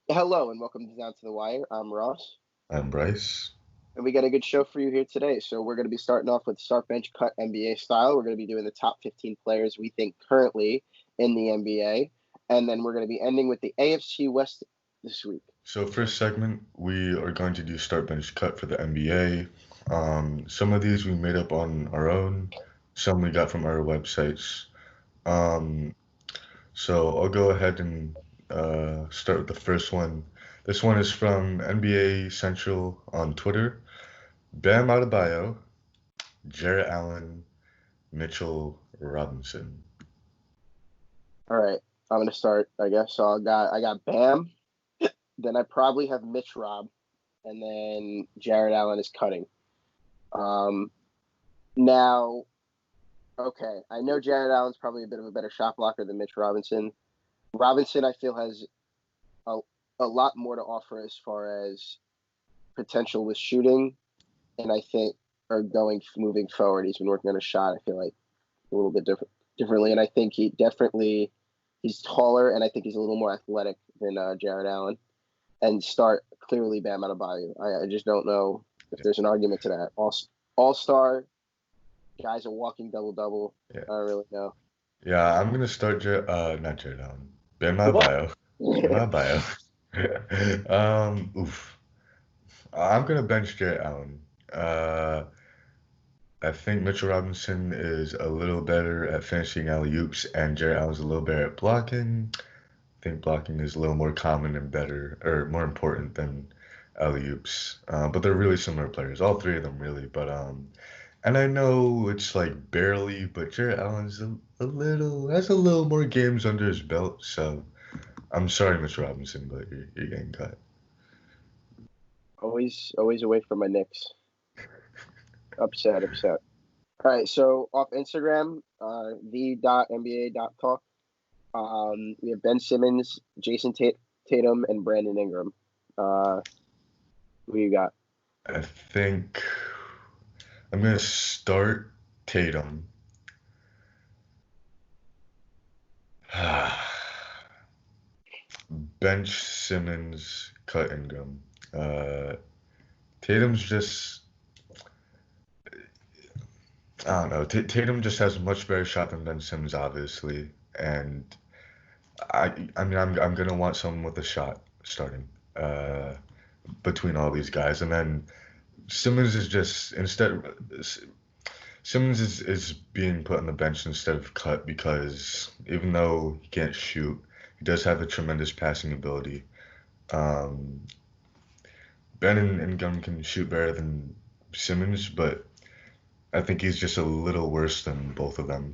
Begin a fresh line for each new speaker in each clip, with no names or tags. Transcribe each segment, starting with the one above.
Hello and welcome to Down to the Wire. I'm Ross,
I'm Bryce.
and we got a good show for you here today. So we're going to be starting off with start bench cut NBA style. We're going to be doing the top 15 players we think currently in the NBA, and then we're going to be ending with the AFC West this week.
So first segment, we are going to do start bench cut for the NBA. Some of these we made up on our own, some we got from our websites. Um, so I'll go ahead and start with the first one. This one is from NBA Central on Twitter. Bam Adebayo, Jarrett Allen, Mitchell Robinson.
All right, I'm going to start. I guess so. I got Bam. Then I probably have Mitch Rob, and then Jared Allen is cutting. Now, okay, I know Jared Allen's probably a bit of a better shot blocker than Mitch Robinson. Robinson, I feel, has a, a lot more to offer as far as potential with shooting, and I think are going moving forward. He's been working on a shot. I feel like a little bit differently, and I think he's taller, and I think he's a little more athletic than Jared Allen. And start clearly Bam Adebayo. I just don't know if there's an argument to that. All star guys, a walking double double.
Yeah,
I don't really know.
yeah. I'm gonna start not Jarrett Allen. Bam
What?
Adebayo. Bam Adebayo. Oof. I'm gonna bench Jarrett Allen. I think Mitchell Robinson is a little better at finishing alley-oops, and Jarrett Allen's a little better at blocking. I think blocking is a little more common and better, or more important than alley-oops. But they're really similar players, all three of them really. And I know it's like barely, but Jarrett Allen's has a little more games under his belt. So I'm sorry, Mitchell Robinson, but you're getting cut.
Always away from my Knicks. Upset. All right, so off Instagram, the.nba.talk, we have Ben Simmons, Jason Tatum, and Brandon Ingram. Who you got?
I think I'm gonna start Tatum. Bench Simmons, cut Ingram. Uh, Tatum's just, I don't know. Tatum just has a much better shot than Ben Simmons, obviously, and I'm gonna want someone with a shot starting between all these guys, and then Simmons is just Simmons is being put on the bench instead of cut because even though he can't shoot, he does have a tremendous passing ability. Um, Ben and Gunn can shoot better than Simmons, but I think he's just a little worse than both of them.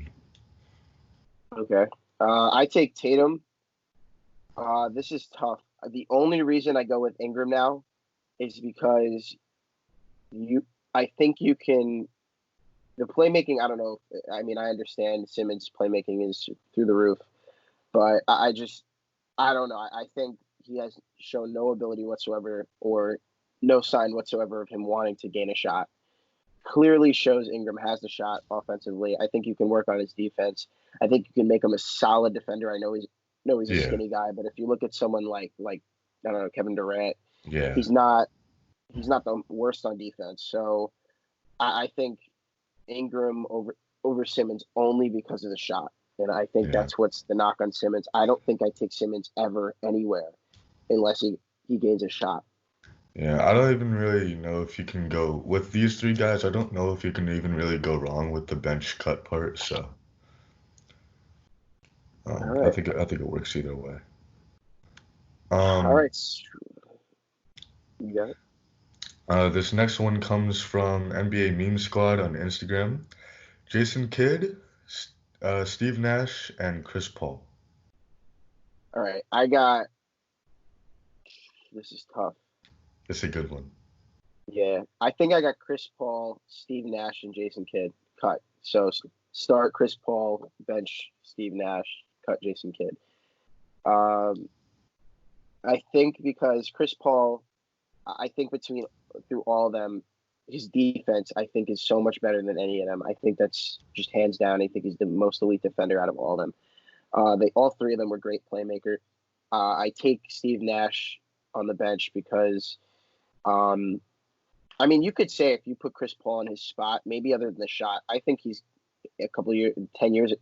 Okay. I take Tatum. This is tough. The only reason I go with Ingram now is because you. I think you can. The playmaking. I don't know. I mean, I understand Simmons' playmaking is through the roof, but I just. I don't know. I think he has shown no ability whatsoever, or no sign whatsoever of him wanting to gain a shot. Clearly shows Ingram has the shot offensively. I think you can work on his defense. I think you can make him a solid defender. I know he's a
Yeah,
skinny guy, but if you look at someone like I don't know, Kevin Durant,
yeah,
he's not he's not the worst on defense. So I think Ingram over Simmons only because of the shot. And I think
yeah.
that's what's the knock on Simmons. I don't think I take Simmons ever anywhere unless he gains a shot.
Yeah, I don't even really know if you can go with these three guys. I don't know if you can even really go wrong with the bench cut part. So
All
I
right.
think it works either way.
All
Um,
right. You got it.
this next one comes from NBA Meme Squad on Instagram. Jason Kidd, Steve Nash, and Chris Paul.
All right. I got this is tough.
It's a good one.
Yeah, I think I got Chris Paul, Steve Nash, and Jason Kidd cut. So start Chris Paul, bench Steve Nash, cut Jason Kidd. Um, I think because Chris Paul, I think through all of them, his defense I think is so much better than any of them. I think that's just hands down. I think he's the most elite defender out of all of them. They all three of them were great playmakers. I take Steve Nash on the bench because, I mean, you could say if you put Chris Paul in his spot, maybe other than the shot, I think he's a couple of years, 10 years,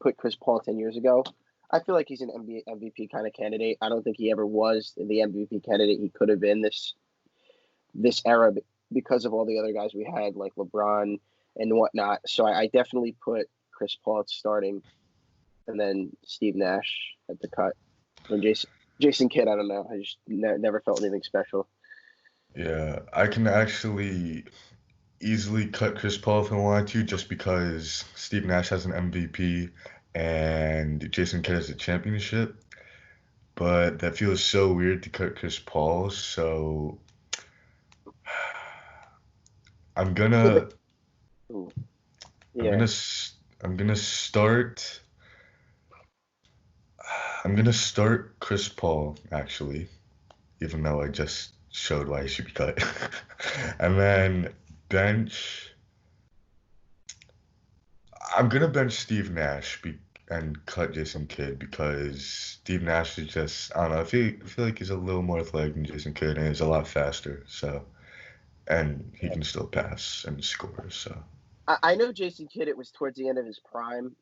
put Chris Paul 10 years ago. I feel like he's an MVP kind of candidate. I don't think he ever was the MVP candidate he could have been this era because of all the other guys we had, like LeBron and whatnot. So I definitely put Chris Paul at starting, and then Steve Nash at the cut. And Jason Kidd, I don't know. I just never felt anything special.
Yeah, I can actually easily cut Chris Paul if I wanted to, just because Steve Nash has an MVP and Jason Kidd has a championship. But that feels so weird to cut Chris Paul, so I'm gonna
Ooh,
I'm
yeah.
gonna s- I'm gonna start I'm gonna start Chris Paul actually, even though I just showed why he should be cut. And then bench I'm gonna bench Steve Nash and cut Jason Kidd because Steve Nash is just I don't know, I feel like he's a little more athletic than Jason Kidd and he's a lot faster, so and he can still pass and score, so
I know Jason Kidd, it was towards the end of his prime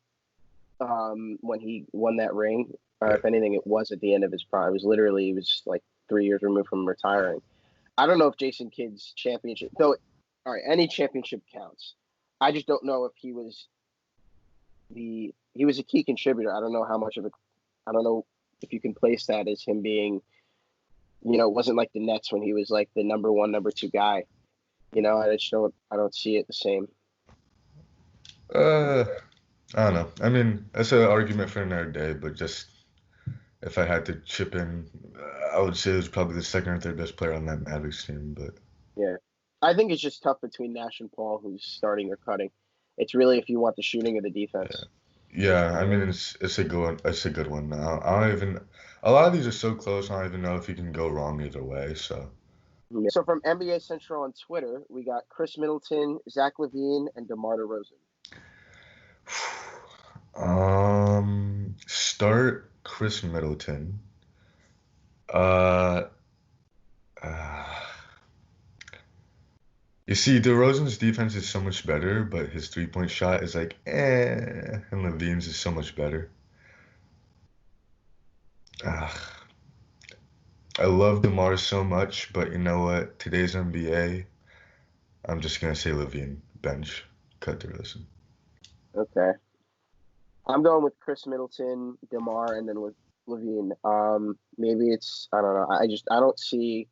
when he won that ring. Or
yeah.
if anything, it was at the end of his prime. He was like 3 years removed from retiring. I don't know if Jason Kidd's championship, though, all right, any championship counts. I just don't know if he was a key contributor. I don't know how much of I don't know if you can place that as him being, it wasn't like the Nets when he was like the number one, number two guy. I don't see it the same.
Uh I don't know. I mean, that's an argument for another day, but just if I had to chip in, I would say it was probably the second or third best player on that Mavericks team, but
Yeah. I think it's just tough between Nash and Paul, who's starting or cutting. It's really if you want the shooting or the
yeah.
defense.
Yeah, I
Yeah.
mean it's a good one. It's a good one. I don't even a lot of these are so close, I don't even know if you can go wrong either way, so
So from NBA Central on Twitter, we got Chris Middleton, Zach LaVine, and DeMar DeRozan.
Start Chris Middleton. Uh, uh you see, DeRozan's defense is so much better, but his three-point shot is like and Levine's is so much better. Ah, I love DeMar so much, but you know what? Today's NBA, I'm just gonna say Levine, bench, cut DeRozan.
Okay. I'm going with Chris Middleton, DeMar, and then with LaVine. Maybe I don't know. I don't see.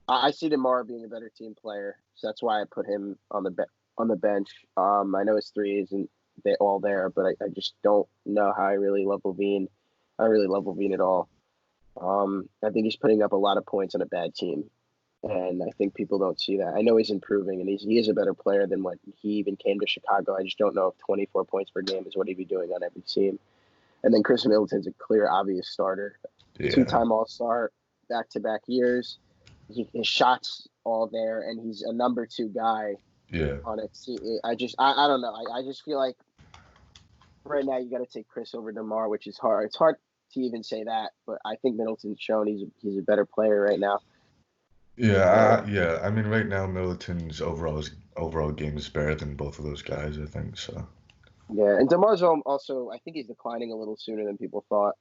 I see DeMar being a better team player, so that's why I put him on the bench. I know his three isn't all there, but I just don't know how I really love LaVine. I don't really love LaVine at all. I think he's putting up a lot of points on a bad team, and I think people don't see that. I know he's improving, and he is a better player than when he even came to Chicago. I just don't know if 24 points per game is what he'd be doing on every team. And then Chris Middleton's a clear, obvious starter,
Yeah,
two-time All-Star, back-to-back years. His shots all there, and he's a number two guy
yeah,
on it. I don't know. I just feel like right now you got to take Chris over DeMar, which is hard. It's hard to even say that, but I think Middleton's shown he's a better player right now.
yeah,
So
yeah. I mean, right now Middleton's overall game is better than both of those guys, I think. So
yeah, and DeMar's also I think he's declining a little sooner than people thought.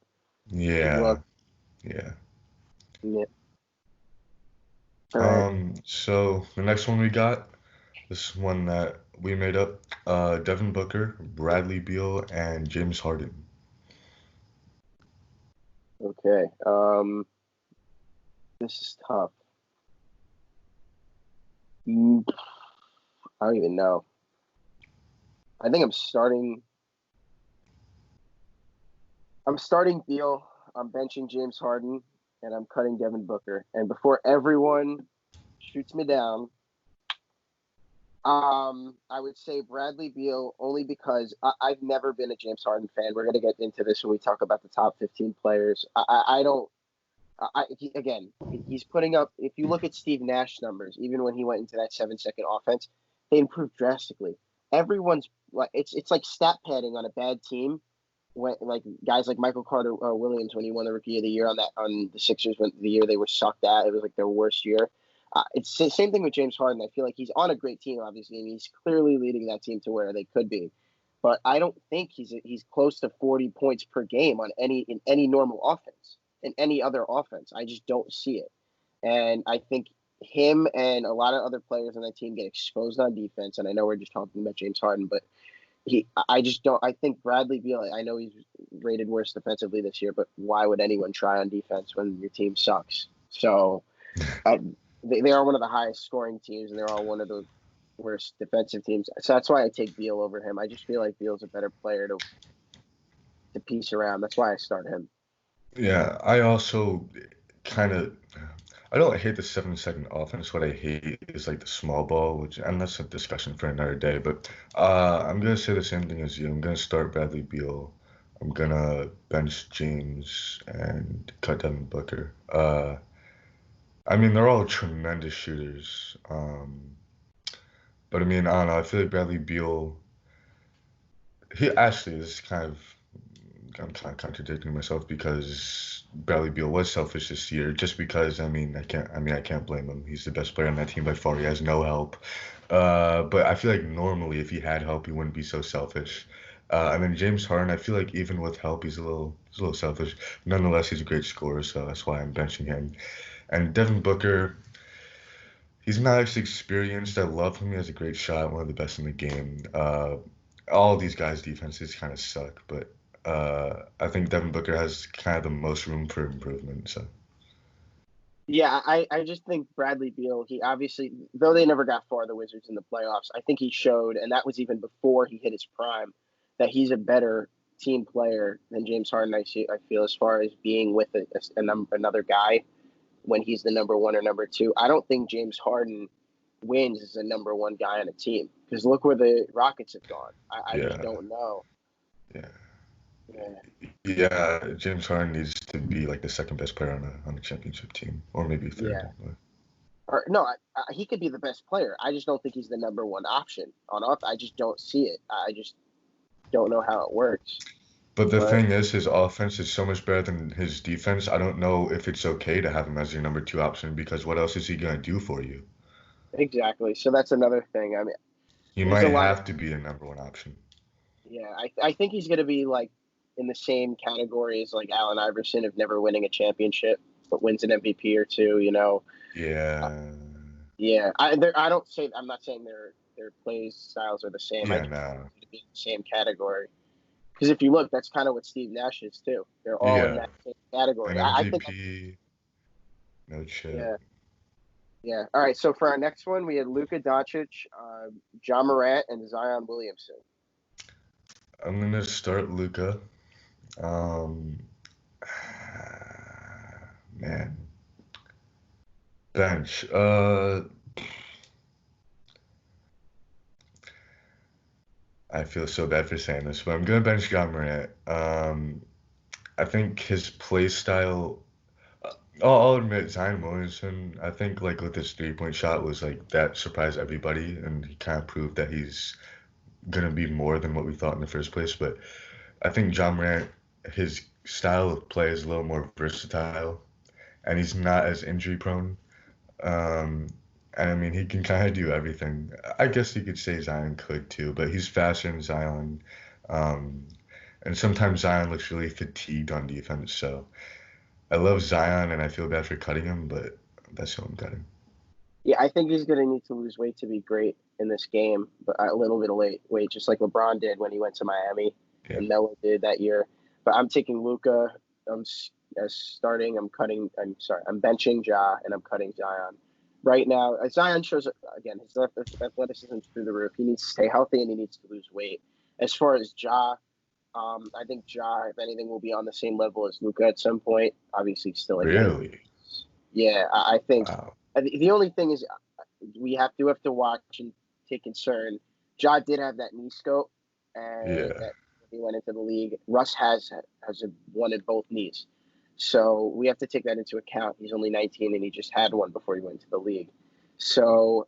If you
yeah,
look,
yeah.
yeah. All right.
So the next one we got, this one that we made up, Devin Booker, Bradley Beal, and James Harden.
Okay. This is tough. I don't even know. I think I'm starting. I'm starting Beal. I'm benching James Harden, and I'm cutting Devin Booker. And before everyone shoots me down, I would say Bradley Beal only because I've never been a James Harden fan. We're gonna get into this when we talk about the top 15 players. I don't. Again, he's putting up. If you look at Steve Nash numbers, even when he went into that 7-second offense, they improved drastically. Everyone's like it's like stat padding on a bad team. when like guys like Michael Carter Williams when he won the Rookie of the Year on the Sixers when the year they were sucked at, it was like their worst year. It's the same thing with James Harden. I feel like he's on a great team, obviously, and he's clearly leading that team to where they could be. But I don't think he's close to 40 points per game in any normal offense, in any other offense. I just don't see it. And I think him and a lot of other players on that team get exposed on defense. And I know we're just talking about James Harden, but I just don't. I think Bradley Beal. I know he's rated worse defensively this year, but why would anyone try on defense when your team sucks? So they are one of the highest scoring teams, and they're all one of the worst defensive teams. So that's why I take Beal over him. I just feel like Beal's a better player to piece around. That's why I start him.
Yeah, I also kind of I don't hate the 7-second offense. What I hate is like the small ball, and that's a discussion for another day. But I'm gonna say the same thing as you. I'm gonna start Bradley Beal. I'm gonna bench James and cut Devin Booker. I mean, they're all tremendous shooters. But I mean, I don't know. I feel like Bradley Beal. He actually is I'm kind of contradicting myself because Bradley Beal was selfish this year. Just because I can't blame him. He's the best player on that team by far. He has no help. But I feel like normally if he had help, he wouldn't be so selfish. And then James Harden, I feel like even with help, he's a little selfish. Nonetheless, he's a great scorer, so that's why I'm benching him. And Devin Booker, he's not actually experienced. I love him. He has a great shot, one of the best in the game. All these guys' defenses kind of suck, but I think Devin Booker has kind of the most room for improvement. So
Yeah, I just think Bradley Beal, he obviously, though they never got far, the Wizards in the playoffs, I think he showed, and that was even before he hit his prime, that he's a better team player than James Harden, I feel, as far as being with another guy when he's the number one or number two. I don't think James Harden wins as a number one guy on a team because look where the Rockets have gone. I just
yeah,
don't know.
yeah,
Yeah.
yeah. James Harden needs to be like the second best player on a championship team, or maybe third.
Yeah. Or no, he could be the best player. I just don't think he's the number one option on off. I just don't see it. I just don't know how it works.
But the
But
thing is, his offense is so much better than his defense. I don't know if it's okay to have him as your number two option because what else is he gonna do for you?
exactly. So that's another thing. I mean,
He
there's a
might
lot of
have to be a number one option.
yeah. I think he's going to be like in the same category as like Allen Iverson of never winning a championship, but wins an MVP or two. Uh,
Yeah,
yeah. I don't say I'm not saying their play styles are the same. I
yeah,
just
no,
to be in the same category. Because if you look, that's kind of what Steve Nash is too. They're all in
yeah.
that same
An
category. I think,
MVP, no chip.
yeah, yeah. All right. So for our next one, we had Luka Doncic, John Morant, and Zion Williamson.
I'm gonna start Luca. Um, man, bench. I feel so bad for saying this, but I'm gonna bench John Morant. I think his play style. I'll admit Zion Williamson. I think like with his 3-point shot was like that surprised everybody, and he kind of proved that he's gonna be more than what we thought in the first place. But I think John Morant, his style of play is a little more versatile, and he's not as injury prone. Um, and I mean, he can kind of do everything. I guess you could say Zion could too, but he's faster than Zion. Um, and sometimes Zion looks really fatigued on defense. So I love Zion, and I feel bad for cutting him, but that's who I'm cutting.
Yeah, I think he's going to need to lose weight to be great in this game, but a little bit of weight, just like LeBron did when he went to Miami
Yeah.
and Melo did that year. But I'm taking Luca. As starting. I'm sorry. I'm benching Ja and I'm cutting Zion. Right now, Zion shows again his athleticism through the roof. He needs to stay healthy and he needs to lose weight. As far as Ja, I think Ja, if anything, will be on the same level as Luca at some point. Obviously, still a young.
Really?
Yeah, I think
Wow.
the only thing is we have to watch and take concern. Ja did have that knee scope, and
Yeah.
that he went into the league. Russ has one in both knees, so we have to take that into account. He's only 19, and he just had one before he went into the league. So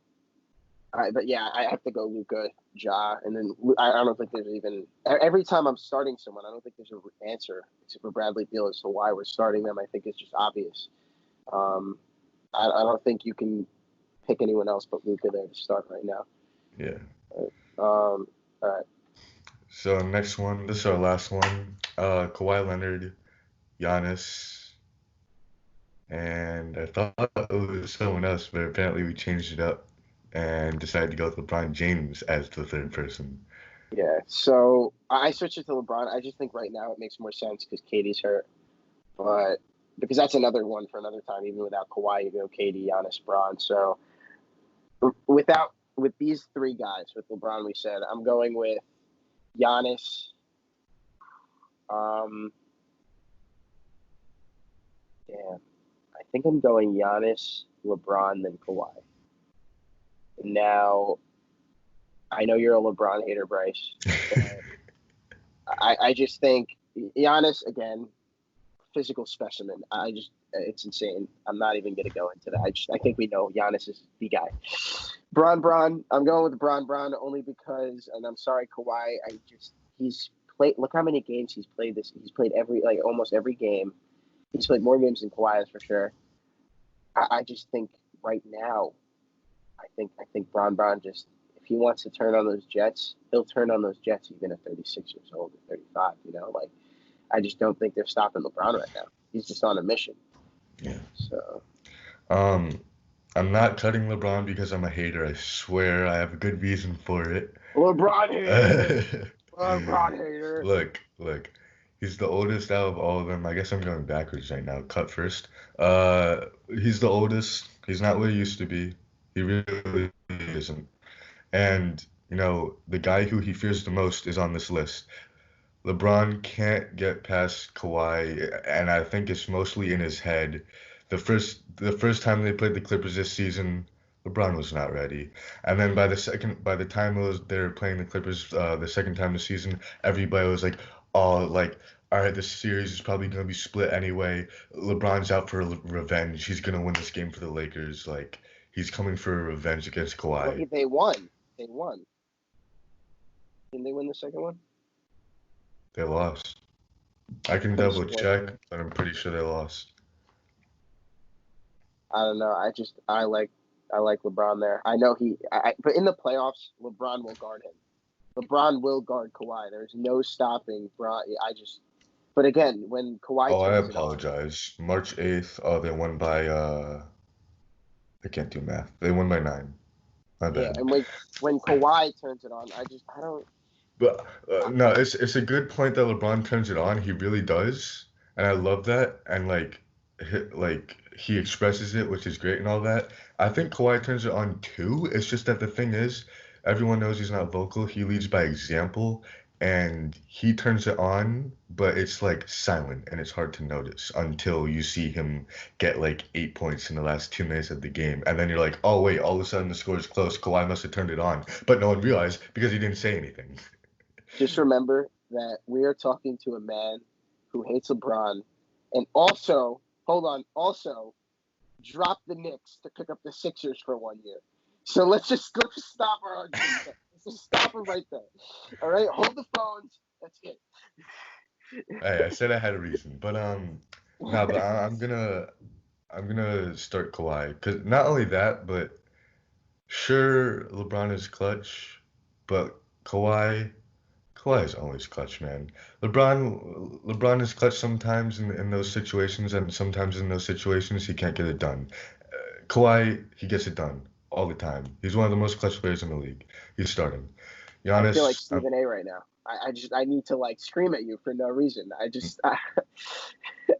But yeah, I have to go Luka, Ja, and then I don't think there's even every time I'm starting someone, I don't think there's an answer except for Bradley Beal as to why we're starting them. I think it's just obvious. Um, I don't think you can pick anyone else but Luka there to start right now.
Yeah.
All right.
So next one, this is our last one. Kawhi Leonard, Giannis, and I thought it was someone else, but apparently we changed it up and decided to go with LeBron James as the third person.
Yeah. So I switched it to LeBron. I just think right now it makes more sense because Katie's hurt, but because that's another one for another time. Even without Kawhi, you go Katie, Giannis, Bron. So with these three guys, with LeBron, we said I'm going with Giannis. Um, Damn, I think I'm going Giannis, LeBron, then Kawhi. Now I know you're a LeBron hater, Bryce, but I just think Giannis again, physical specimen. It's insane. I'm not even gonna go into that. I think we know Giannis is the guy. Bron. I'm going with Bron only because, and I'm sorry, Kawhi. He's played. Look how many games he's played. He's played almost every game. He's played more games than Kawhi is for sure. I just think right now, I think Bron just if he wants to turn on those Jets, he'll turn on those Jets even at 36 years old or 35. Like I just don't think they're stopping LeBron right now. He's just on a mission.
Yeah.
So
Um, I'm not cutting LeBron because I'm a hater. I swear I have a good reason for it.
LeBron hater, LeBron hater.
Look. He's the oldest out of all of them. I guess I'm going backwards right now. Cut first. He's the oldest. He's not what he used to be. He really isn't. And, the guy who he fears the most is on this list. LeBron can't get past Kawhi, and I think it's mostly in his head. The first time they played the Clippers this season, LeBron was not ready. And then by the time they were playing the Clippers the second time this season, everybody was like, oh, like, all right, this series is probably gonna be split anyway. LeBron's out for revenge. He's gonna win this game for the Lakers. Like, he's coming for revenge against
Well,
Kawhi.
they won. They won. Didn't they win the second one?
They lost. I can
Could have
double
sworn.
check, but I'm pretty sure they lost.
I don't know. I like LeBron there. I know but in the playoffs, LeBron will guard him. LeBron will guard Kawhi. There's no stopping Bron. But again, when Kawhi
Oh, I
turns it on,
apologize. March 8th. Oh, they won by I can't do math. They won by 9. My
yeah,
bad.
and when Kawhi turns it on, I don't.
But no, it's a good point that LeBron turns it on. He really does, and I love that. And he expresses it, which is great and all that. I think Kawhi turns it on too. It's just that the thing is, everyone knows he's not vocal. He leads by example, and he turns it on, but it's like silent and it's hard to notice until you see him get like 8 points in the last 2 minutes of the game, and then you're like, oh wait, all of a sudden the score is close. Kawhi must have turned it on, but no one realized because he didn't say anything.
Just remember that we are talking to a man who hates LeBron, and also also dropped the Knicks to pick up the Sixers for 1 year. So let's just stop our argument. Let's just stop it right there. All right, hold the phones. That's it.
Hey, I said I had a reason, but no, but I'm gonna start Kawhi because not only that, but sure LeBron is clutch, but Kawhi is always clutch, man. LeBron is clutch sometimes in those situations, and sometimes in those situations he can't get it done. Kawhi, he gets it done all the time. He's one of the most clutch players in the league. He's starting.
I feel like
Giannis,
Stephen A. right now. I need to like scream at you for no reason.
all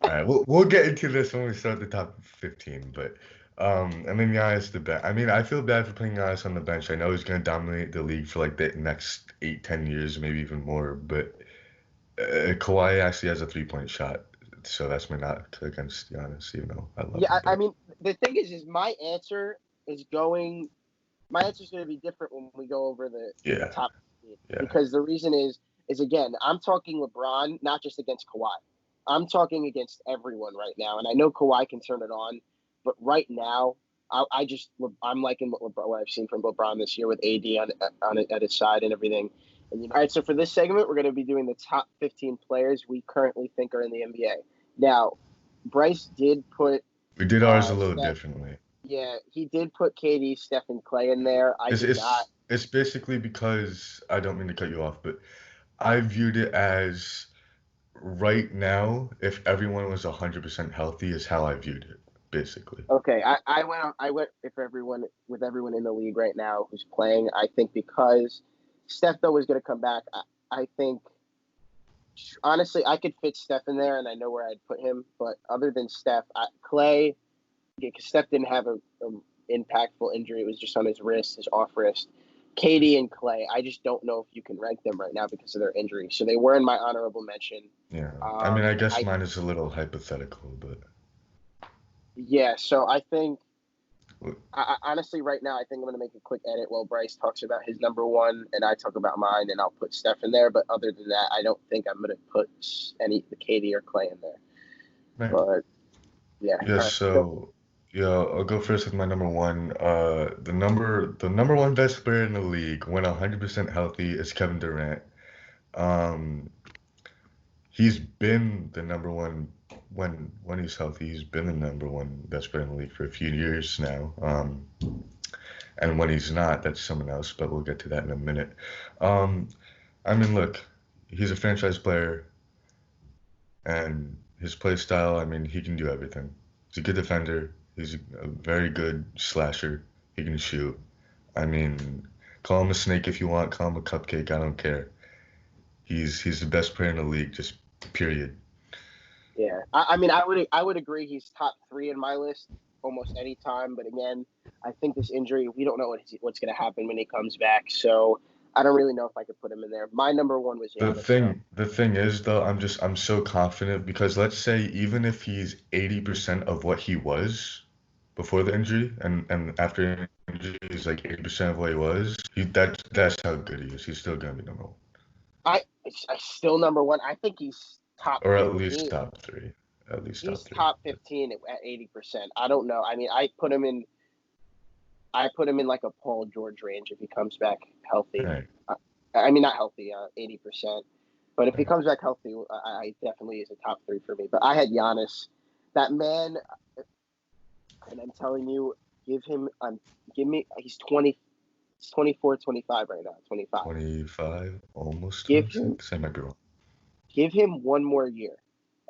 right, we'll get into this when we start the top 15, but and then Giannis the bench. I mean, I feel bad for putting Giannis on the bench. I know he's gonna dominate the league for like the next 8, 10 years, maybe even more. But Kawhi actually has a 3-point shot, so that's my knock against Giannis. Even though I love
Yeah,
him,
I
but
mean the thing is is going. My answer is going to be different when we go over the
yeah,
top 15
yeah,
because the reason is again I'm talking LeBron not just against Kawhi. I'm talking against everyone right now, and I know Kawhi can turn it on, but right now I'm liking what I've seen from LeBron this year with AD at his side and everything. And all right, so for this segment, we're going to be doing the top 15 players we currently think are in the NBA. Now, Bryce did put
We did ours a little
Steph.
differently.
Yeah, he did put KD, Steph, and Clay in there. I
It's
did not.
it's basically because I don't mean to cut you off, but I viewed it as right now, if everyone was 100% healthy, is how I viewed it, basically.
Okay, I went if everyone with everyone in the league right now who's playing. I think because Steph though is going to come back. I think honestly I could fit Steph in there, and I know where I'd put him. But other than Steph, Clay, because Steph didn't have a impactful injury. It was just on his wrist, his off wrist. KD and Clay, I just don't know if you can rank them right now because of their injury. So they were in my honorable mention.
Yeah. I mean, I guess mine is a little hypothetical, but
Yeah, so I think, honestly, right now, I think I'm going to make a quick edit while Bryce talks about his number one and I talk about mine, and I'll put Steph in there. But other than that, I don't think I'm going to put the KD or Clay in there.
right.
But yeah,
Yeah,
right.
so yeah, I'll go first with my number one. The number one best player in the league when 100% healthy is Kevin Durant. Um, he's been the number one when he's healthy. He's been the number one best player in the league for a few years now. And when he's not, that's someone else. But we'll get to that in a minute. Um, I mean, look, he's a franchise player, and his play style. I mean, he can do everything. He's a good defender. He's a very good slasher. He can shoot. I mean, call him a snake if you want. Call him a cupcake. I don't care. He's the best player in the league. Just period.
Yeah, I mean, I would agree. He's top three in my list almost any time. But again, I think this injury, we don't know what's going to happen when he comes back. So I don't really know if I could put him in there. My number one was
The
Giannis, though.
thing the thing is though, I'm so confident because let's say even if he's 80% of what he was before the injury and after the injury he's like 80% of what he was, that's how good he is. He's still gonna be number one.
I still number one. I think he's top
Or at least
15.
top three. At least top
He's
three.
top 15 at 80%. I don't know. I mean, I put him in like a Paul George range if he comes back healthy.
Right.
I mean, not healthy, 80%. But if he
Right.
comes back healthy, I definitely is a top three for me. But I had Giannis, that man, and I'm telling you, give me. He's 20, he's 24, 25 right now, 25.
25, almost
Give him
26. I might be wrong.
give him one more year,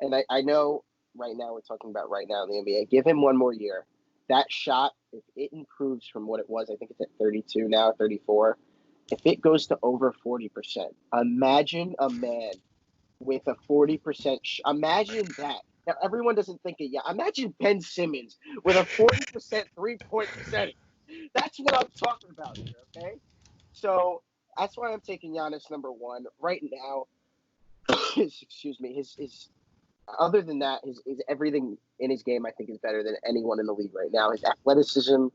and I know right now we're talking about right now in the NBA. Give him one more year. That shot, if it improves from what it was, I think it's at 32 now, 34. If it goes to over 40%, imagine a man with a 40%. Imagine that. Now, everyone doesn't think it yet. Imagine Ben Simmons with a 40% 3-point percentage. That's what I'm talking about here, okay? So that's why I'm taking Giannis number one right now. Excuse me. His other than that, his everything in his game I think is better than anyone in the league right now. His athleticism,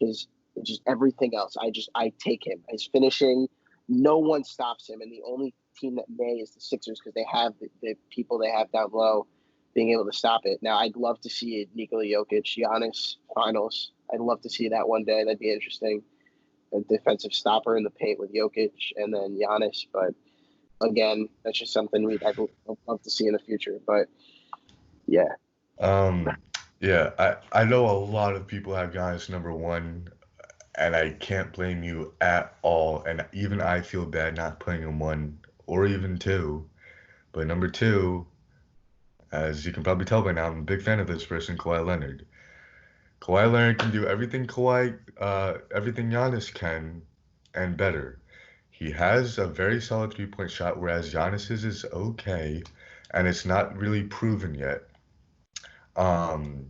his just everything else. I take him. His finishing, no one stops him, and the only team that may is the Sixers because they have the people they have down low being able to stop it. Now I'd love to see Nikola Jokic, Giannis finals. I'd love to see that one day. That'd be interesting. A defensive stopper in the paint with Jokic and then Giannis, but again, that's just something I'd love to see in the future. But yeah,
Um, yeah, I know a lot of people have Giannis number one, and I can't blame you at all. And even I feel bad not putting him one or even two. But number two, as you can probably tell by now, I'm a big fan of this person, Kawhi Leonard. Kawhi Leonard can do everything Giannis can, and better. He has a very solid three-point shot, whereas Giannis's is okay, and it's not really proven yet. Um,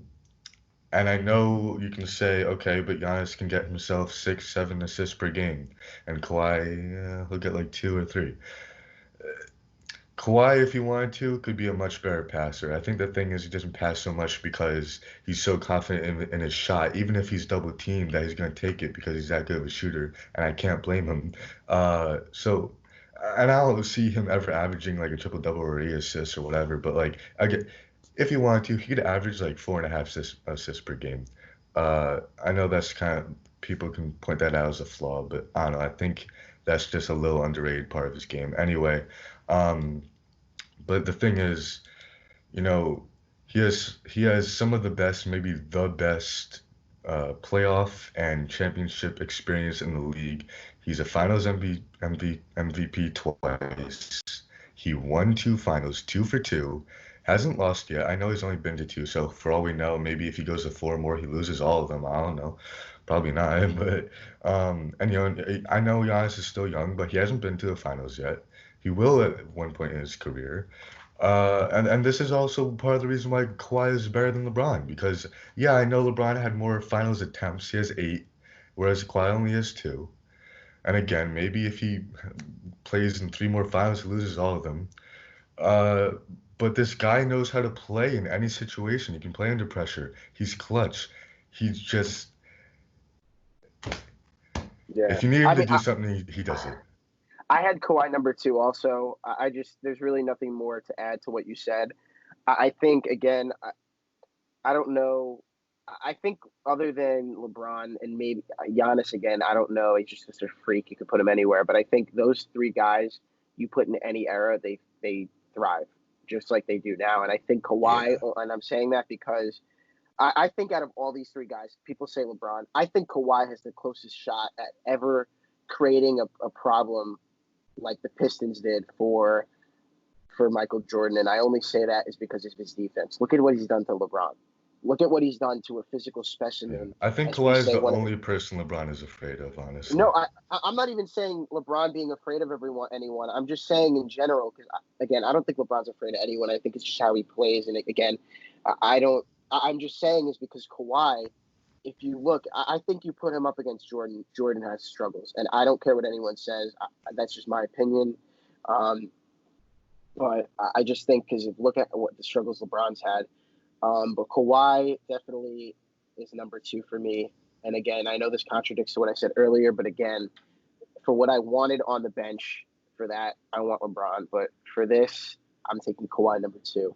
and I know you can say, okay, but Giannis can get himself 6, 7 assists per game, and Kawhi, he'll get like two or three. Kawhi, if he wanted to, could be a much better passer. I think the thing is he doesn't pass so much because he's so confident in his shot, even if he's double teamed, that he's going to take it because he's that good of a shooter, and I can't blame him. And I don't see him ever averaging like a triple double or 8 assists or whatever, but like, if he wanted to, he could average like 4.5 assists per game. I know that's kind of people can point that out as a flaw, but I don't know. I think that's just a little underrated part of his game. Anyway, um, but the thing is, you know, he has some of the best, maybe the best, playoff and championship experience in the league. He's a Finals MVP twice. He won two finals, two for two. Hasn't lost yet. I know he's only been to two, so for all we know, maybe if he goes to four more, he loses all of them. I don't know. Probably not. But and I know Giannis is still young, but he hasn't been to the finals yet. He will at one point in his career. And this is also part of the reason why Kawhi is better than LeBron because yeah, I know LeBron had more finals attempts. He has eight, whereas Kawhi only has two. And again, maybe if he plays in three more finals, he loses all of them. Uh, but this guy knows how to play in any situation. He can play under pressure. He's clutch. He's just
Yeah.
if you need
I
him to
mean,
do something, he does it.
I had Kawhi number two also. I just there's really nothing more to add to what you said. I think again, I don't know. I think other than LeBron and maybe Giannis again, I don't know. He's just a freak. You could put him anywhere, but I think those three guys you put in any era, they thrive just like they do now. And I think Kawhi,
Yeah.
and I'm saying that because I think out of all these three guys, people say LeBron. I think Kawhi has the closest shot at ever creating a problem like the Pistons did for Michael Jordan. And I only say that is because of his defense. Look at what he's done to LeBron. Look at what he's done to a physical
Yeah.
specimen,
I think
as we
Kawhi is
say.
the
One,
only person LeBron is afraid of, honestly.
no, I'm not even saying LeBron being afraid of anyone. I'm just saying in general because again, I don't think LeBron's afraid of anyone. I think it's just how he plays. And again, I don't. I'm just saying is because Kawhi, if you look, I think you put him up against Jordan. Jordan has struggles, and I don't care what anyone says. That's just my opinion. Um, but I just think because look at what the struggles LeBron's had. But Kawhi definitely is number two for me. And again, I know this contradicts to what I said earlier, but again, for what I wanted on the bench, for that I want LeBron. But for this, I'm taking Kawhi number two.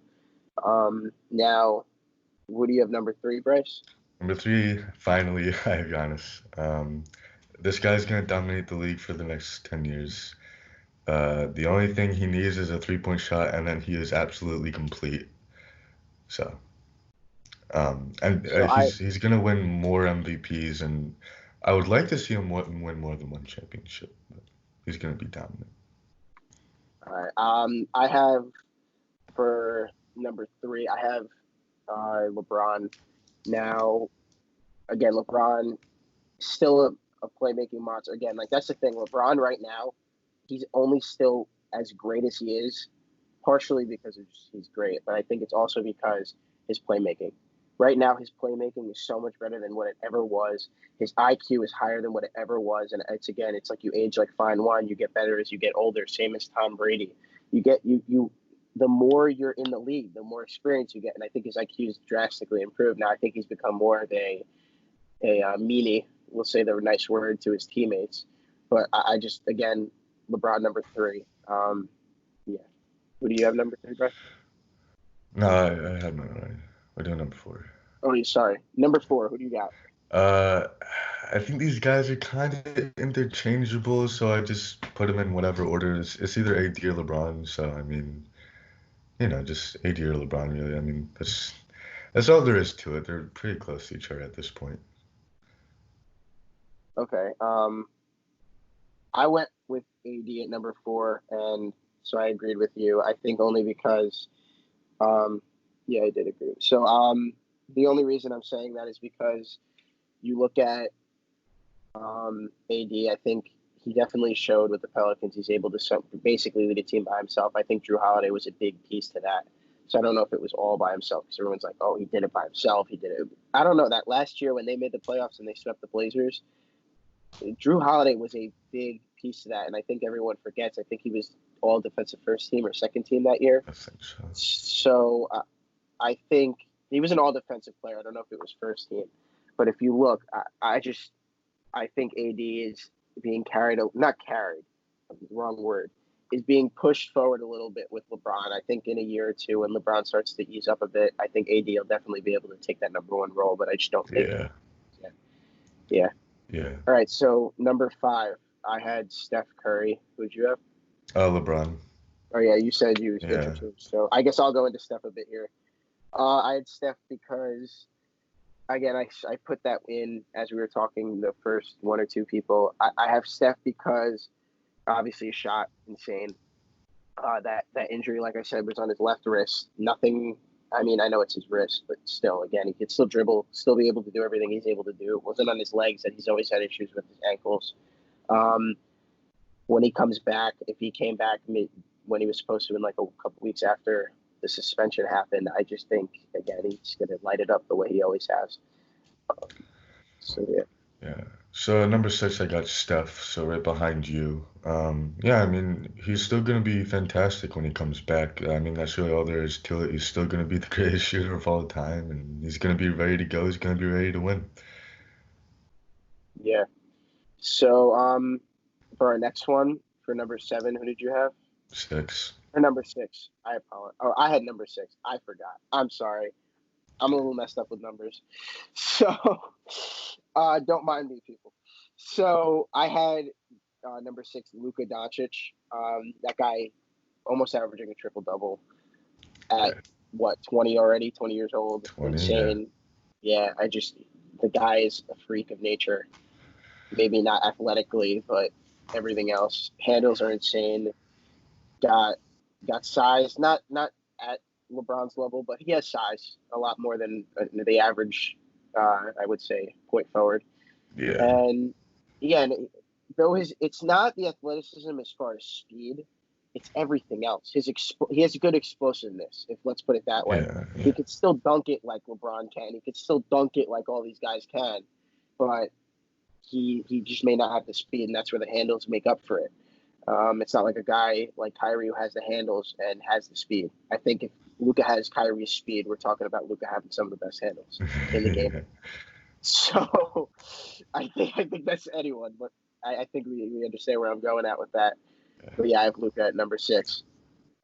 Now, what do you have number three, Bryce?
Number three, finally, I have Giannis. This guy's gonna dominate the league for the next 10 years. The only thing he needs is a three-point shot, and then he is absolutely complete. So, and
So
he's gonna win more MVPs, and I would like to see him win more than one championship. But he's gonna be dominant.
all right. I have for number three, I have LeBron. Now, again, LeBron still a playmaking monster. Again, like that's the thing. LeBron right now, he's only still as great as he is, partially because he's great, but I think it's also because his playmaking. Right now, his playmaking is so much better than what it ever was. His IQ is higher than what it ever was, and it's again, it's like you age like fine wine. You get better as you get older. Same as Tom Brady. You get you. The more you're in the league, the more experience you get, and I think his IQ is drastically improved. Now, I think he's become more of a meanie. We'll say the nice word to his teammates, but I just again, LeBron number three. Yeah. Who do you have number three, Bryce?
No, I had mine already. We're doing number four.
Oh, sorry. Number four. Who do you got?
Uh, I think these guys are kind of interchangeable, so I just put them in whatever order. It's either AD or LeBron. So I mean, just AD or LeBron, really. I mean, that's all there is to it. They're pretty close to each other at this point.
Okay. I went with AD at number four, and so I agreed with you. I think only because, um, yeah, I did agree. So, the only reason I'm saying that is because you look at AD. I think he definitely showed with the Pelicans he's able to basically lead a team by himself. I think Drew Holiday was a big piece to that. So I don't know if it was all by himself because everyone's like, "Oh, he did it by himself. He did it." I don't know. That last year when they made the playoffs and they swept the Blazers, Drew Holiday was a big piece to that, and I think everyone forgets. I think he was all defensive first team or second team that year.
I think so.
So I think he was an all defensive player. I don't know if it was first team, but if you look, I think AD is being carried, not carried, wrong word, is being pushed forward a little bit with LeBron. I think in a year or two, when LeBron starts to ease up a bit, I think AD will definitely be able to take that number one role. But I just don't think
Yeah.
Yeah.
Yeah.
All right. So number 5, I had Steph Curry. Who'd you have?
LeBron.
Oh yeah, you said you
Yeah.
interchanged. So I guess I'll go into Steph a bit here. I had Steph because again, I put that in as we were talking the first one or two people. I have Steph because obviously a shot insane. That injury, like I said, was on his left wrist. Nothing. I mean, I know it's his wrist, but still, again, he could still dribble, still be able to do everything he's able to do. It wasn't on his legs that he's always had issues with his ankles. Um, when he comes back, if he came back when he was supposed to in like a couple weeks after the suspension happened, I just think again he's gonna light it up the way he always has. So yeah.
Yeah. So at number 6, I got Steph. So right behind you. Yeah, I mean, he's still gonna be fantastic when he comes back. I mean, that's really all there is to it. He's still gonna be the greatest shooter of all time, and he's gonna be ready to go. He's gonna be ready to win.
Yeah. So for our next one, for number 7, who did you have?
6.
Or number 6. I apologize. Oh, I had number 6. I forgot. I'm sorry. I'm a little messed up with numbers. So don't mind me, people. So I had number 6, Luka Doncic. That guy almost averaging a triple double at
Yeah.
what, 20 already, 20 years old.
20. Yeah.
Insane. Yeah, the guy is a freak of nature. Maybe not athletically, but everything else. Handles are insane. Got size, not at LeBron's level, but he has size a lot more than the average. I would say point forward,
Yeah.
and yeah, though it's not the athleticism as far as speed, it's everything else. He has good explosiveness. If let's put it that way,
Yeah.
he
Yeah.
could still dunk it like LeBron can. He could still dunk it like all these guys can, but he just may not have the speed, and that's where the handles make up for it. It's not like a guy like Kyrie who has the handles and has the speed. I think if Luka has Kyrie's speed, we're talking about Luka having some of the best handles in the game. So I think that's anyone, but I think we understand where I'm going at with that. But yeah, I have Luka at number 6.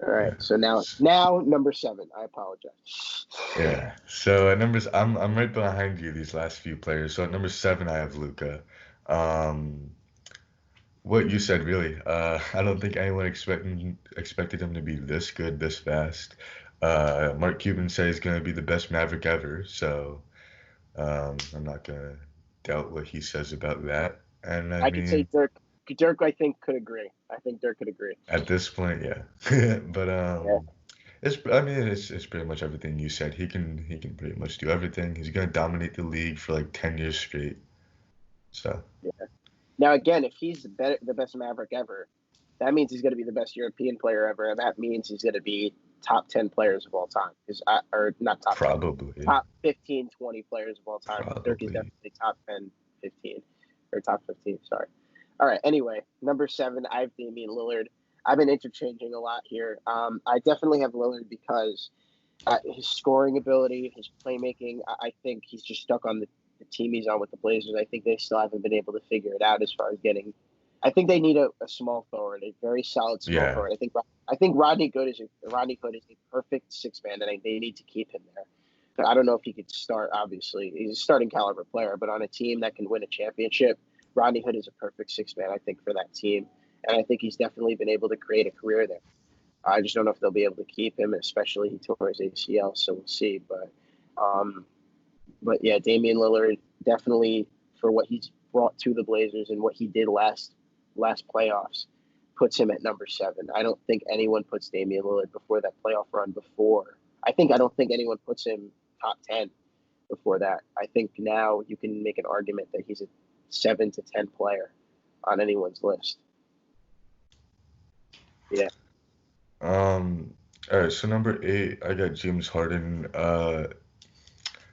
All right,
Yeah.
so now number 7. I apologize.
Yeah. So at numbers, I'm right behind you these last few players. So at number 7, I have Luca. Um, what you said really. I don't think anyone expected him to be this good this fast. Mark Cuban said he's gonna be the best Maverick ever. So I'm not gonna doubt what he says about that. And I
I could say
mean,
Dirk. Dirk, I think could agree. I think Dirk could agree.
at this point, yeah. But
Yeah.
it's pretty much everything you said. He can pretty much do everything. He's gonna dominate the league for like 10 years straight. So
Yeah. Now again, if he's the best Maverick ever, that means he's going to be the best European player ever, and that means he's going to be top 10 players of all time. Or not top 10,
probably,
top 15, 20 players of all time. Because Dirk is
probably.
definitely top 10, 15, or top 15. Sorry. All right. Anyway, number 7, I have Damian Lillard. I've been interchanging a lot here. I definitely have Lillard because his scoring ability, his playmaking. I think he's just stuck on the team he's on with the Blazers. I think they still haven't been able to figure it out as far as getting. I think they need a small forward, a very solid small
Yeah,
forward. I think Rodney Hood is a perfect 6 man, and they need to keep him there. But I don't know if he could start. Obviously, he's a starting caliber player, but on a team that can win a championship, Rodney Hood is a perfect 6 man. I think for that team, and I think he's definitely been able to create a career there. I just don't know if they'll be able to keep him, especially he tore his ACL, so we'll see. Um, but yeah, Damian Lillard definitely for what he's brought to the Blazers and what he did last playoffs puts him at number 7. I don't think anyone puts Damian Lillard before that playoff run. I don't think anyone puts him top 10 before that. I think now you can make an argument that he's a 7 to 10 player on anyone's list. Yeah.
um, all right, so number 8, I got James Harden.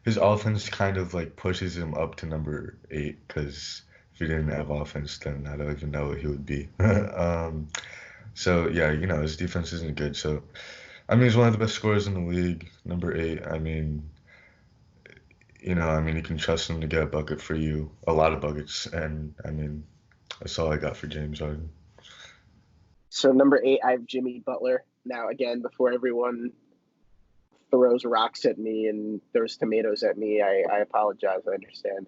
His offense kind of like pushes him up to number 8 because if he didn't have offense, then I don't even know what he would be. So yeah, his defense isn't good. So I mean, he's one of the best scorers in the league. Number 8. I mean, you can trust him to get a bucket for you, a lot of buckets, and I mean, that's all I got for James Harden.
So number 8, I have Jimmy Butler. Now again, before everyone throws rocks at me and throws tomatoes at me, I apologize. I understand.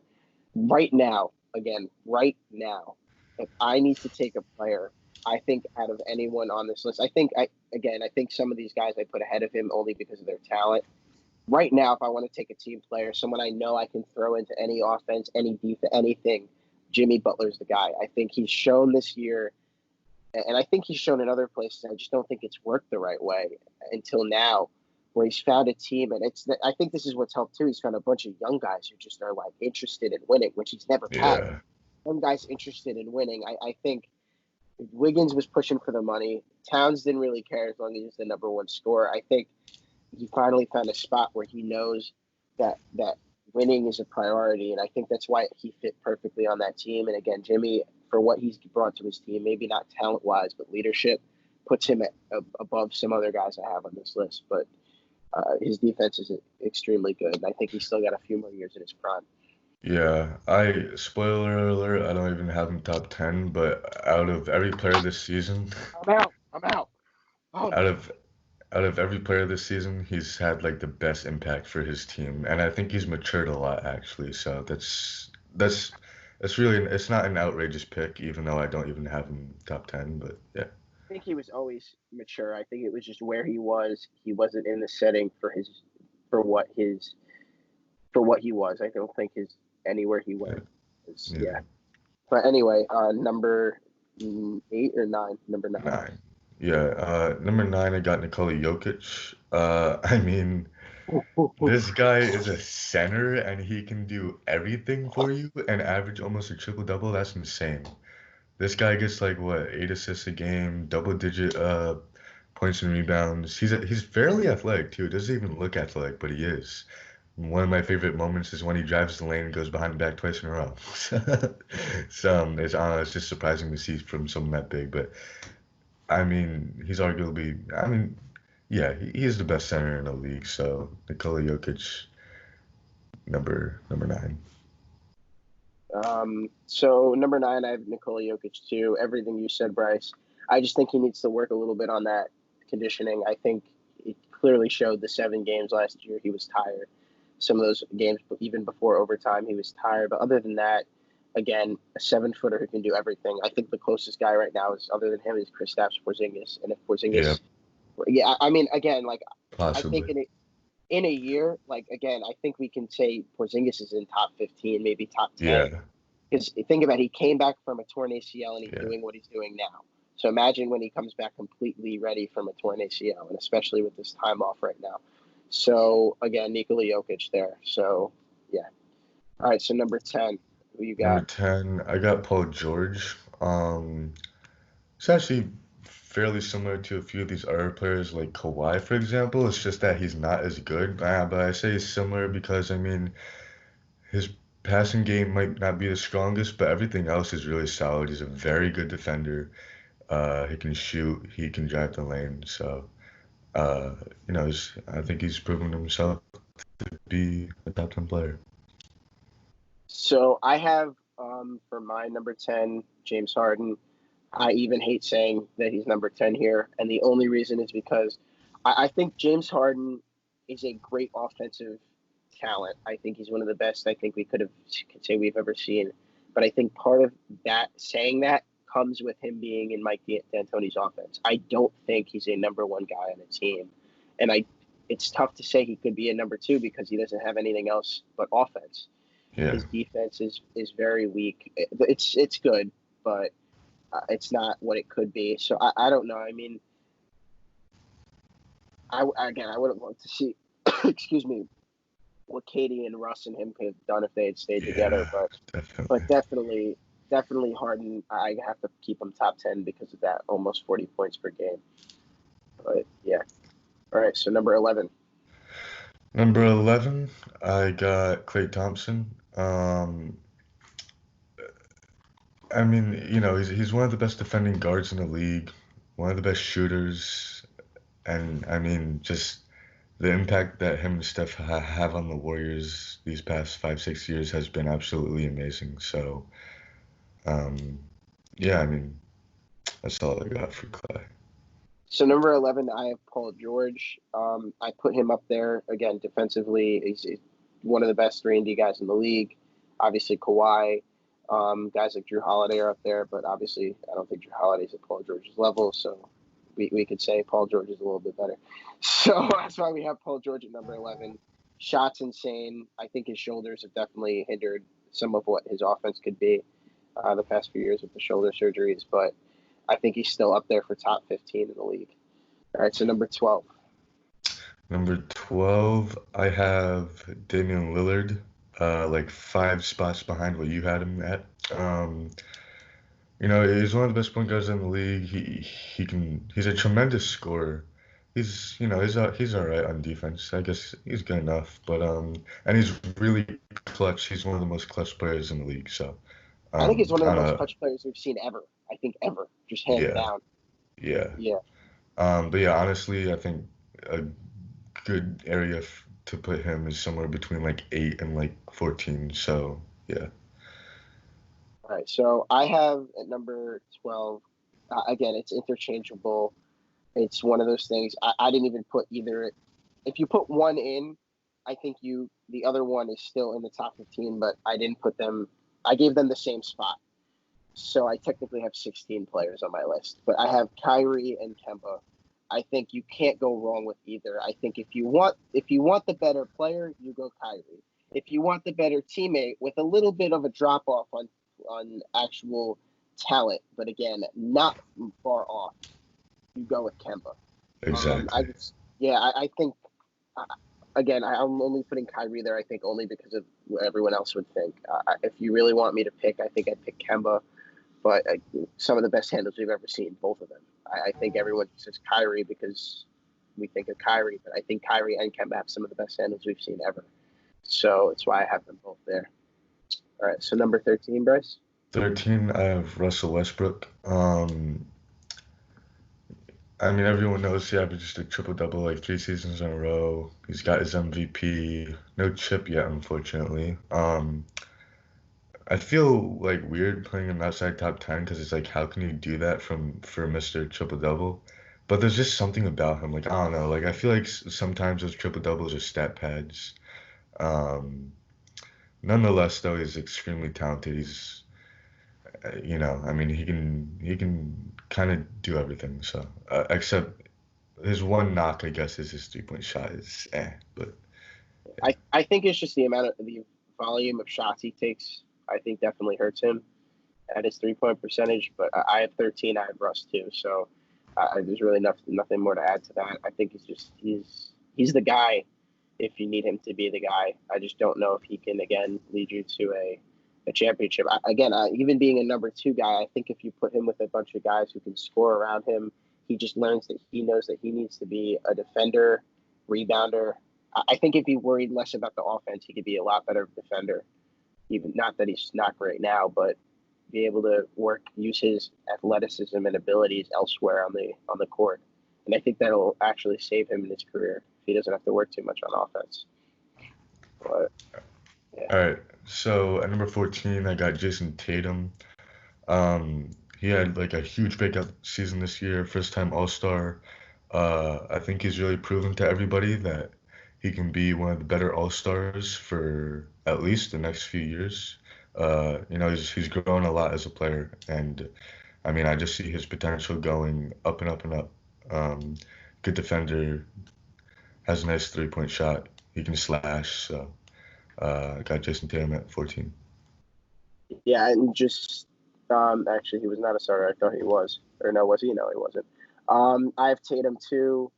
right now, if I need to take a player, I think out of anyone on this list, I think some of these guys I put ahead of him only because of their talent. Right now, if I want to take a team player, someone I know I can throw into any offense, any defense, anything, Jimmy Butler's the guy. I think he's shown this year, and I think he's shown in other places. I just don't think it's worked the right way until now, where he's found a team, and I think this is what's helped too. He's found a bunch of young guys who just are like interested in winning, which he's never had.
Yeah.
Young guys interested in winning. I think Wiggins was pushing for the money. Towns didn't really care as long as he's the number one scorer. I think he finally found a spot where he knows that winning is a priority, and I think that's why he fit perfectly on that team. And again, Jimmy, for what he's brought to his team, maybe not talent wise, but leadership, puts him above some other guys I have on this list. But his defense is extremely good, and I think he's still got a few more years in his prime.
Yeah, spoiler alert, I don't even have him top 10, but out of every player this season,
I'm out. Oh,
out of out of every player this season, he's had like the best impact for his team, and I think he's matured a lot actually. So that's really it's not an outrageous pick, even though I don't even have him top 10. But yeah,
I think he was always mature. I think it was just where he was. He wasn't in the setting for what his for what he was. I don't think his anywhere he
yeah,
went was,
yeah.
yeah. But anyway, number 8 or 9, number 9.
Nine. Yeah, number nine, I got Nikola Jokic. I mean, this guy is a center and he can do everything for you and average almost a triple double. That's insane. This guy gets like what, 8 assists a game, double digit points and rebounds. He's fairly athletic too. Doesn't even look athletic, but he is. One of my favorite moments is when he drives the lane and goes behind the back twice in a row. So it's just surprising to see from someone that big. But I mean, he's arguably. I mean, yeah, he's the best center in the league. So Nikola Jokic, number nine.
So number 9, I have Nikola Jokic too. Everything you said, Bryce. I just think he needs to work a little bit on that conditioning. I think it clearly showed the 7 games last year he was tired. Some of those games, even before overtime, he was tired. But other than that, again, a 7-footer who can do everything. I think the closest guy right now is, other than him, is Kristaps Porzingis. And if
Yeah,
Porzingis, yeah, I mean, again, like I think
possibly.
in a year, like again, I think we can say Porzingis is in top 15, maybe top 10.
Yeah,
Because think about it, he came back from a torn ACL and he's
yeah.
doing what he's doing now. So imagine when he comes back completely ready from a torn ACL, and especially with this time off right now. So again, Nikola Jokic there. So yeah. All right. So number 10, who you
Number
got?
10, I got Paul George. It's actually fairly similar to a few of these other players, like Kawhi, for example. It's just that he's not as good. But I say he's similar because I mean his passing game might not be the strongest, but everything else is really solid. He's a very good defender. He can shoot. He can drive the lane. So, uh, I think he's proven himself to be a top 10 player.
So I have for my number 10, James Harden. I even hate saying that he's number 10 here. And the only reason is because I think James Harden is a great offensive talent. I think he's one of the best I think we could say we've ever seen. But I think part of that, saying that, comes with him being in Mike D'Antoni's offense. I don't think he's a number one guy on the team. And it's tough to say he could be a number 2 because he doesn't have anything else but offense.
Yeah.
His defense is very weak. It's good, but it's not what it could be. So I don't know. I mean, I would have loved to see, excuse me, what Katie and Russ and him could have done if they had stayed together.
Yeah,
But
definitely.
definitely Harden. I have to keep him top 10 because of that almost 40 points per game. But yeah. All right. So number 11.
Number 11, I got Klay Thompson. I mean, he's one of the best defending guards in the league, one of the best shooters, and I mean, just the impact that him and Steph have on the Warriors these past 5, 6 years has been absolutely amazing. So, um, yeah, I mean, that's all I got for Clay.
So number 11, I have Paul George. I put him up there again defensively. He's one of the best 3-and-D guys in the league. Obviously, Kawhi, guys like Drew Holiday are up there, but obviously, I don't think Drew Holiday's at Paul George's level. So we could say Paul George is a little bit better. So that's why we have Paul George at number 11. Shot's insane. I think his shoulders have definitely hindered some of what his offense could be the past few years with the shoulder surgeries, but I think he's still up there for top 15 in the league. All right, so number 12.
Number 12, I have Damian Lillard, like 5 spots behind what you had him at. He's one of the best point guards in the league. He's a tremendous scorer. He's all right on defense. I guess he's good enough, but and he's really clutch. He's one of the most clutch players in the league. So
I think he's one of
I
the
don't
most
know.
clutch players we've seen ever. I think ever, just hands
Yeah,
down.
yeah.
Yeah.
But yeah, honestly, I think a good area to put him is somewhere between like 8 and like 14. So yeah.
All right, so I have at number 12. Again, it's interchangeable. It's one of those things. I didn't even put either. If you put one in, I think the other one is still in the top 15, but I didn't put them. I gave them the same spot. So I technically have 16 players on my list, but I have Kyrie and Kemba. I think you can't go wrong with either. I think if you want the better player, you go Kyrie. If you want the better teammate with a little bit of a drop off on actual talent, but again, not far off, you go with Kemba.
Exactly.
I think again, I'm only putting Kyrie there. I think only because of what everyone else would think. If you really want me to pick, I think I'd pick Kemba. But some of the best handles we've ever seen, both of them. I think everyone says Kyrie because we think of Kyrie, but I think Kyrie and Kemba have some of the best handles we've seen ever. So it's why I have them both there. All right, so number 13, Bryce.
13, I have Russell Westbrook. I mean, everyone knows he averaged a triple-double like 3 seasons in a row. He's got his MVP. No chip yet, unfortunately. I feel like weird putting him outside top 10 because it's like, how can you do that for Mr. Triple Double? But there's just something about him. Like, I don't know. Like, I feel like sometimes those triple doubles are stat pads. Um, Nonetheless, though, he's extremely talented. I mean, he can kind of do everything. So, except his one knock, I guess, is his 3-point shot is but
I think it's just the volume of shots he takes. I think definitely hurts him at his 3-point percentage. But I have 13. I have Russ too. So there's really nothing more to add to that. I think he's the guy. If you need him to be the guy, I just don't know if he can again lead you to a championship. Even being a number 2 guy, I think if you put him with a bunch of guys who can score around him, he just learns that he knows that he needs to be a defender, rebounder. I think if he worried less about the offense, he could be a lot better defender. Even not that he's not great now, but be able to use his athleticism and abilities elsewhere on the court. And I think that'll actually save him in his career if he doesn't have to work too much on offense. But yeah.
all right. So at number 14, I got Jason Tatum. He had like a huge breakout season this year, first time All-Star. I think he's really proven to everybody that he can be one of the better All-Stars for at least the next few years. He's grown a lot as a player, and I mean, I just see his potential going up and up and up. Good defender, has a nice 3-point shot. He can slash. So I got Jason Tatum at 14.
Yeah, and just actually, he was not a starter. I thought he was. Or no, was he? No, he wasn't. I have Tatum too.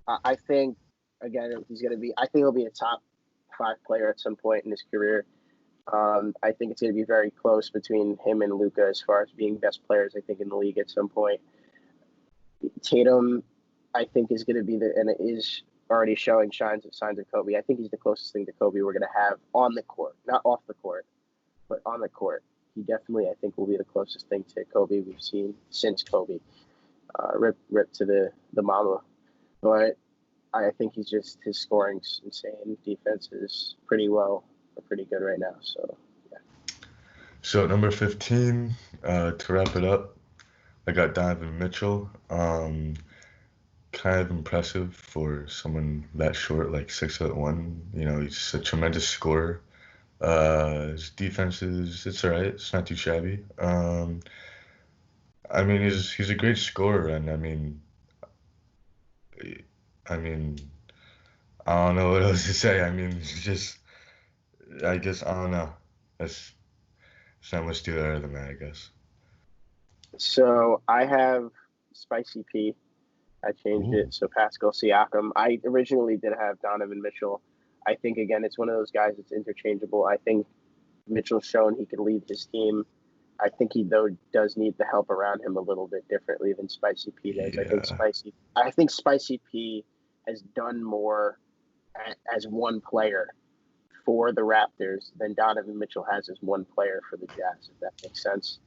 I think again I think he'll be a top 5 player at some point in his career. I think it's going to be very close between him and Luka as far as being best players. I think in the league at some point. Tatum, I think is going to be and it is already showing signs of Kobe. I think he's the closest thing to Kobe we're going to have on the court, not off the court, but on the court. He definitely, I think, will be the closest thing to Kobe we've seen since Kobe. Rip to the mama. But I think his scoring's insane. Defense is pretty good right now. So, yeah.
So at number 15, to wrap it up, I got Donovan Mitchell. Kind of impressive for someone that short, like 6'1". He's a tremendous scorer. His defense it's all right. It's not too shabby. I mean, he's a great scorer, and I mean, I don't know what else to say. I mean, it's just, I guess, I don't know. That's There's not much to it other than that, I guess.
So I have Spicy P. I changed
Ooh,
it. So Pascal Siakam. I originally did have Donovan Mitchell. I think again it's one of those guys that's interchangeable. I think Mitchell's shown he can lead his team. I think he though does need the help around him a little bit differently than Spicy P does.
yeah,
I think Spicy P has done more as one player for the Raptors than Donovan Mitchell has as one player for the Jazz, if that makes sense.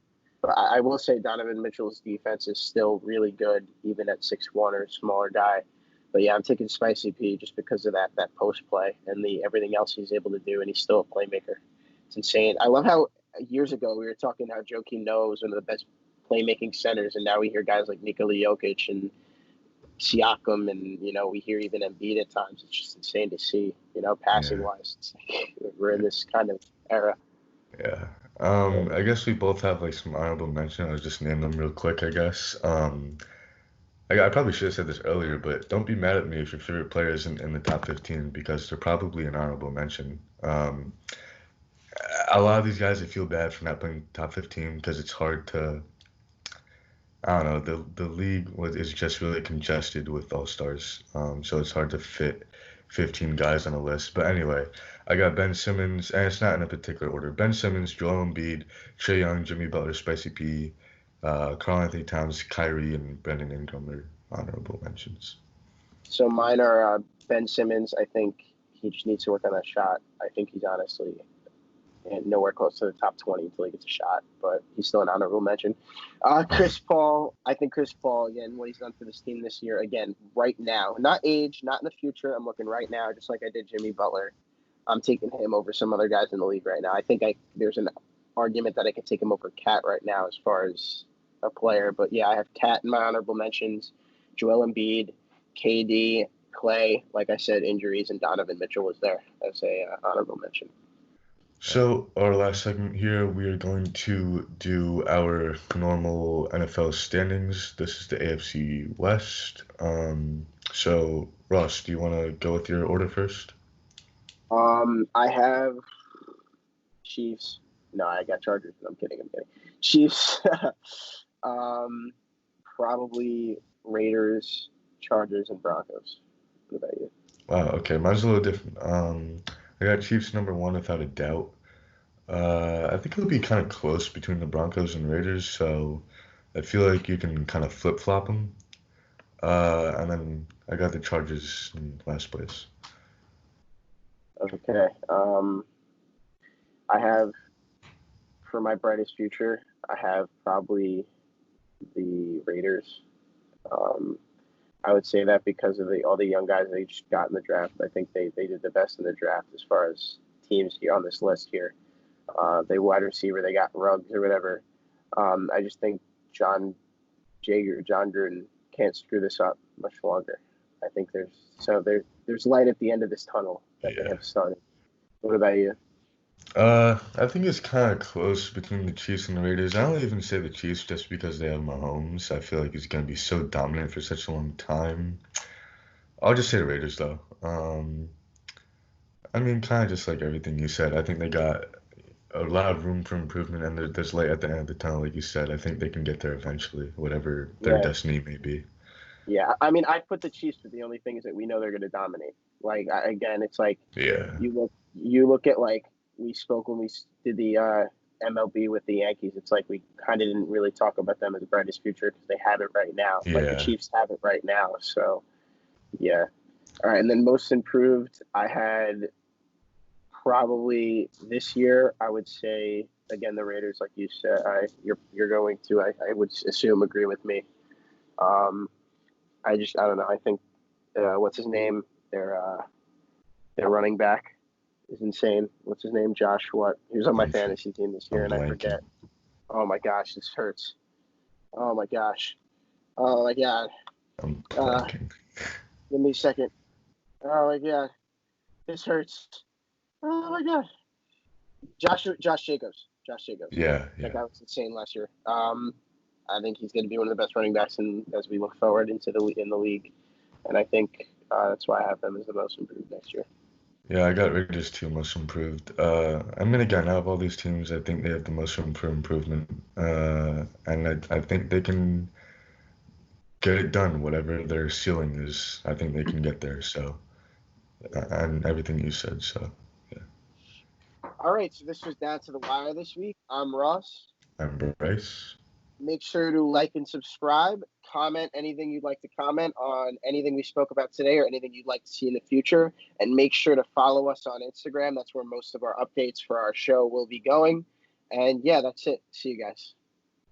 But I will say Donovan Mitchell's defense is still really good, even at 6'1" or smaller guy. But yeah, I'm taking Spicy P just because of that post play and the everything else he's able to do, and he's still a playmaker. It's insane. I love how years ago we were talking how Joakim Noah was one of the best playmaking centers, and now we hear guys like Nikola Jokic and Siakam, and we hear even Embiid at times. It's just insane to see, passing
yeah,
wise. It's like we're in this kind of era.
yeah. I guess we both have like some honorable mention. I'll just name them real quick, I guess. I probably should have said this earlier, but don't be mad at me if your favorite player isn't in the top 15 because they're probably an honorable mention. A lot of these guys, I feel bad for not playing top 15 because it's hard to, I don't know, the league is just really congested with all stars. So it's hard to fit 15 guys on a list. But anyway, I got Ben Simmons, and it's not in a particular order. Ben Simmons, Joel Embiid, Trae Young, Jimmy Butler, Spicy P, Karl Anthony Towns, Kyrie, and Brandon Ingram are honorable mentions.
So mine are Ben Simmons. I think he just needs to work on that shot. I think he's honestly nowhere close to the top 20 until he gets a shot, but he's still an honorable mention. Chris Paul. I think Chris Paul, again, what he's done for this team this year, again, right now, not age, not in the future. I'm looking right now, just like I did Jimmy Butler. I'm taking him over some other guys in the league right now. I think there's an argument that I could take him over Cat right now as far as a player. But yeah, I have Cat in my honorable mentions, Joel Embiid, KD, Clay. Like I said, injuries, and Donovan Mitchell was there as a honorable mention.
So, our last segment here, we are going to do our normal NFL standings. This is the AFC West. So, Ross, do you want to go with your order first?
I have Chiefs. No, I got Chargers. No, I'm kidding. Chiefs. um, Probably Raiders, Chargers, and Broncos. What about you?
Wow, okay, mine's a little different. I got Chiefs number one without a doubt. I think it'll be kind of close between the Broncos and Raiders, so I feel like you can kind of flip-flop them. And then I got the Chargers in last place.
Okay. I have for my brightest future. I have probably the Raiders. Um, I would say that because of all the young guys they just got in the draft. I think they did the best in the draft as far as teams here on this list here. They wide receiver, they got Ruggs or whatever. I just think John Gruden can't screw this up much longer. I think there's light at the end of this tunnel that they
Yeah.
have started. What about you?
I think it's kind of close between the Chiefs and the Raiders. I don't even say the Chiefs just because they have Mahomes. I feel like he's going to be so dominant for such a long time. I'll just say the Raiders, though. I mean, kind of just like everything you said. I think they got a lot of room for improvement, and there's light at the end of the tunnel, like you said. I think they can get there eventually, whatever their
Yeah,
destiny may be.
yeah. I mean, I put the Chiefs, but the only thing is that we know they're going to dominate. Like again, it's like
Yeah,
you look at like we spoke when we did the MLB with the Yankees. It's like we kind of didn't really talk about them as the brightest future because they have it right now. Like the
yeah.
Chiefs have it right now. So yeah. All right, and then most improved, I had probably this year. I would say again the Raiders, like you said. You're going to I would assume agree with me. Um, I don't know. I think what's his name? Their running back is insane. What's his name? Josh what? He was on my
I'm,
fantasy team this year,
I'm
and I
blanking.
forget. Oh my gosh, this hurts. Oh my gosh. Oh my god.
I'm
Uh,
blanking.
Give me a second. Oh my god, this hurts. Oh my god. Josh Jacobs. Josh Jacobs.
Yeah,
That
yeah.
guy was insane last year. I think he's going to be one of the best running backs as we look forward into in the league, and I think that's why I have them as the most improved next year.
Yeah, I got Raiders too, most improved. I mean, again, out of all these teams, I think they have the most room for improvement. And I think they can get it done, whatever their ceiling is. I think they can get there. So, and everything you said. So, yeah.
All right, so this was Down to the Wire this week. I'm Ross.
I'm Bryce.
Make sure to like and subscribe. Comment anything you'd like to comment on anything we spoke about today or anything you'd like to see in the future. And make sure to follow us on Instagram. That's where most of our updates for our show will be going. And yeah, that's it. See you guys.